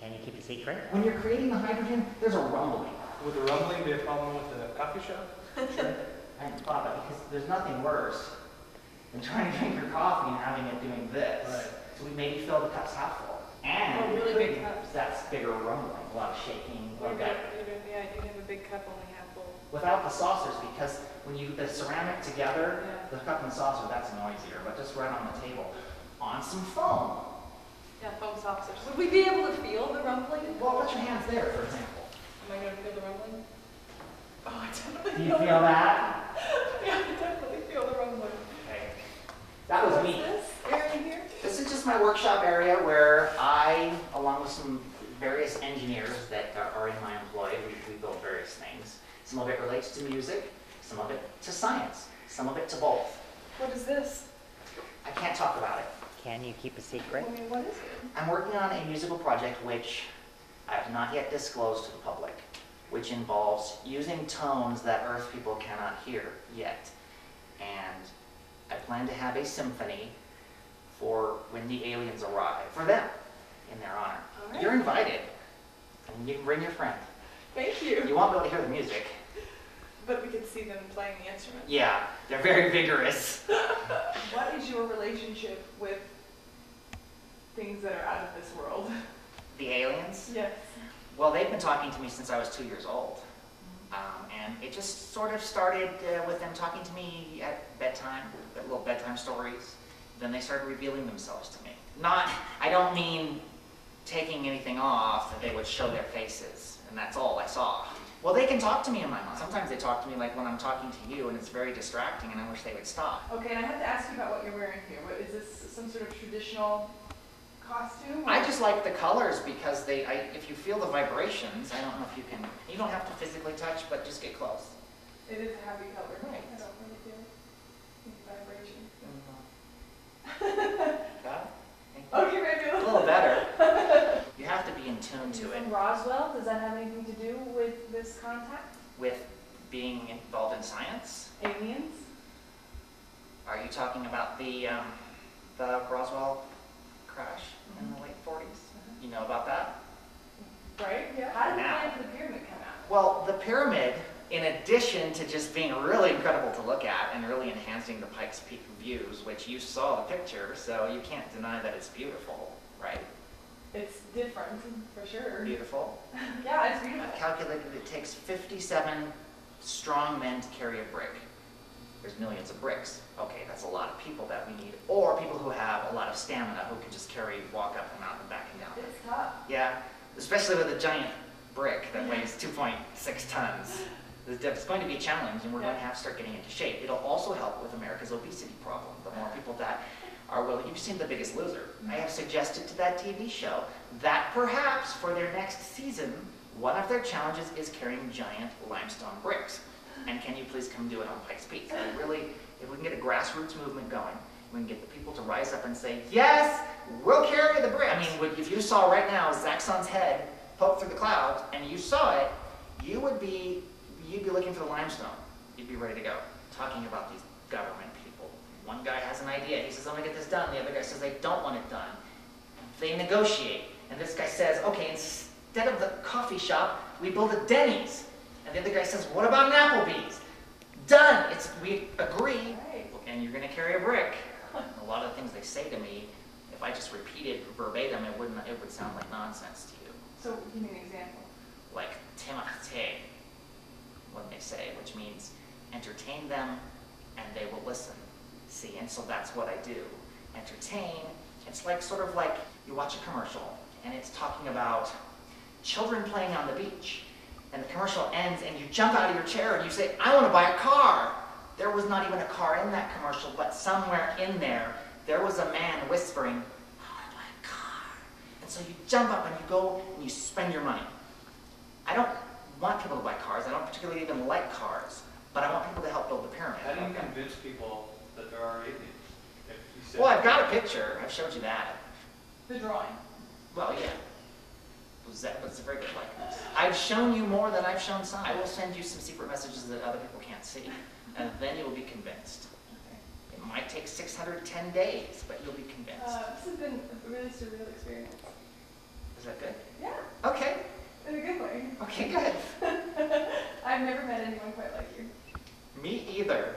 Can you keep a secret? When you're creating the hydrogen, there's a rumbling. Would the rumbling be a problem with the coffee shop? Sure. I hadn't thought about it because there's nothing worse than trying to drink your coffee and having it doing this. Right. So we maybe fill the cups half full. And really big cups. That's bigger rumbling, a lot of shaking. Yeah, you have a big cup only half full. Without the saucers, because when you the ceramic together, Yeah. the cup and saucer, that's noisier. But just right on the table, on some foam. Yeah, foam saucers. Would we be able to feel the rumbling? Well, put your hands there, for example. Am I going to feel the rumbling? Oh, I definitely Do you feel that? Yeah, I definitely feel the rumbling. Okay. That was me. What's this area here? This is just my workshop area where I, along with some various engineers that are in my employ, we build various things. Some of it relates to music, some of it to science, some of it to both. What is this? I can't talk about it. Can you keep a secret? I mean, what is it? I'm working on a musical project which I have not yet disclosed to the public, which involves using tones that Earth people cannot hear yet. And I plan to have a symphony for when the aliens arrive, for them, in their honor. All right. You're invited, and you can bring your friend. Thank you. You won't be able to hear the music. But we could see them playing the instrument. Yeah, they're very vigorous. What is your relationship with things that are out of this world? The aliens? Yes. Well, they've been talking to me since I was 2 years old. And it just sort of started with them talking to me at bedtime, little bedtime stories. Then they started revealing themselves to me. I don't mean taking anything off, that they would show their faces, and that's all I saw. Well, they can talk to me in my mind. Sometimes they talk to me like when I'm talking to you, and it's very distracting, and I wish they would stop. Okay, and I have to ask you about what you're wearing here. What, is this some sort of traditional costume? I just like the colors because if you feel the vibrations, I don't know if you can, you don't have to physically touch, but just get close. It is a happy color. Right. I don't really feel vibration. Got it? Thank you. Okay, maybe A little better. You have to be in tune to it From Roswell, does that have anything to do with this contact? with being involved in science. Aliens? Are you talking about the Roswell crash in the late 40s? You know about that? Right, yeah. How did the Now. plan for the pyramid come out? Well, the pyramid, in addition to just being really incredible to look at and really enhancing the Pikes Peak views, which you saw the picture, so you can't deny that it's beautiful, right? It's different, for sure. Beautiful. Yeah, it's I've beautiful. calculated it takes 57 strong men to carry a brick. There's millions of bricks. Okay, that's a lot of people that we need. Or people who have a lot of stamina who can just walk up the mountain, back and down. It's tough. Yeah, especially with a giant brick that weighs 2.6 tons. It's going to be a challenge, and we're going to have to start getting into shape. It'll also help with America's obesity problem. The more people that are willing, you've seen The Biggest Loser. I have suggested to that TV show that perhaps for their next season, one of their challenges is carrying giant limestone bricks. And can you please come do it on Pikes Peak? And really, if we can get a grassroots movement going, we can get the people to rise up and say, yes, we'll carry the brick. I mean, if you saw right now Zaxxon's head poke through the clouds and you saw it, you'd be looking for the limestone. You'd be ready to go, talking about these government people. One guy has an idea. He says, I'm going to get this done. The other guy says, they don't want it done. They negotiate. And this guy says, okay, instead of the coffee shop, we build a Denny's. And the other guy says, what about an Applebee's? Done. We agree. Right. And you're going to carry a brick. A lot of the things they say to me, if I just repeated verbatim, it would sound like nonsense to you. So, give me an example. Like temachte, what they say, which means entertain them and they will listen. See, and so that's what I do. Entertain, it's like sort of like you watch a commercial and it's talking about children playing on the beach. And the commercial ends and you jump out of your chair and you say, I want to buy a car. There was not even a car in that commercial, but somewhere in there was a man whispering, I want to buy a car. And so you jump up and you go and you spend your money. I don't want people to buy cars. I don't particularly even like cars, but I want people to help build the pyramid. How do you convince people that there are aliens? If you said Well, I've got a picture. I've showed you that. The drawing. Well, yeah. That's a very good likeness. I've shown you more than I've shown some. I will send you some secret messages that other people can't see, and then you will be convinced. Okay. It might take 610 days, but you'll be convinced. This has been a really surreal experience. Is that good? Yeah. I've never met anyone quite like you. Me either.